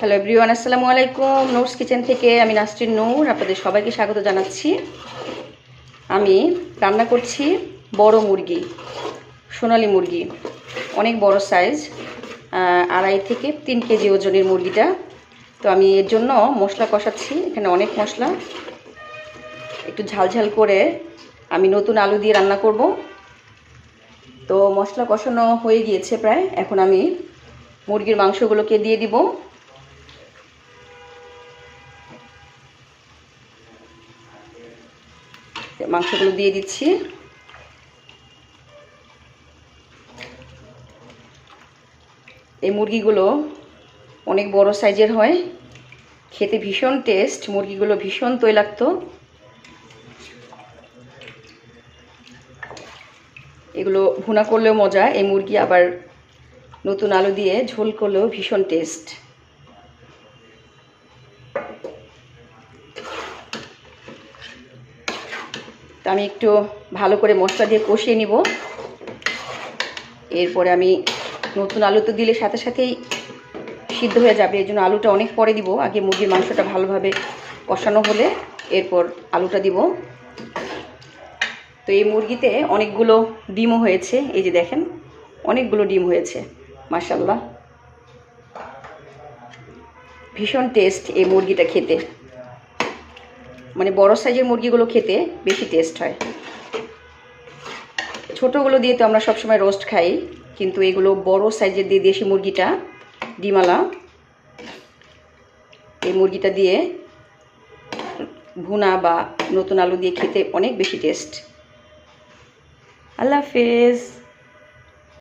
Hello everyone, আসসালামু আলাইকুম। Noors kitchen থেকে আমি নাসরিন নূর আপনাদের সবাইকে স্বাগত জানাচ্ছি। আমি রান্না করছি বড় মুরগি, সোনালী মুরগি, অনেক বড় সাইজ, 2.5 থেকে 3 কেজি ওজনের মুরগিটা। তো আমি এর জন্য মশলা কষাচ্ছি। এখানে অনেক মশলা, একটু ঝালঝাল করে আমি নতুন আলু দিয়ে রান্না করব। তো মশলা কষানো হয়ে গিয়েছে প্রায়। এখন আমি মুরগির মাংসগুলোকে দিয়ে দিব। মাংসগুলো দিয়ে দিচ্ছি। এই মুরগিগুলো অনেক বড় সাইজের হয়, খেতে ভীষণ টেস্ট। মুরগিগুলো ভীষণ তৈলাক্ত, এগুলো ভুনা করলেও মজা এই মুরগি, আবার নতুন আলু দিয়ে ঝোল করলেও ভীষণ টেস্ট। তো আমি একটু ভালো করে মশলা দিয়ে কষিয়ে নিব। এরপরে আমি নতুন আলু তো দিলে সাথে সাথেই সিদ্ধ হয়ে যাবে, এই জন্য আলুটা অনেক পরে দিব। আগে মুরগির মাংসটা ভালোভাবে কষানো হলে এরপর আলুটা দিব। তো এই মুরগিতে অনেকগুলো ডিমও হয়েছে, এই যে দেখেন অনেকগুলো ডিম হয়েছে, মাশাআল্লাহ। ভীষণ টেস্ট এই মুরগিটা খেতে, মানে বড় সাইজের মুরগিগুলো খেতে বেশি টেস্ট হয়। ছোটোগুলো দিয়ে তো আমরা সবসময় রোস্ট খাই, কিন্তু এগুলো বড় সাইজের দিয়ে দেশি মুরগিটা, ডিমালা, এই মুরগিটা দিয়ে ভুনা বা নতুন আলু দিয়ে খেতে অনেক বেশি টেস্ট। আল্লাহ হাফেজ।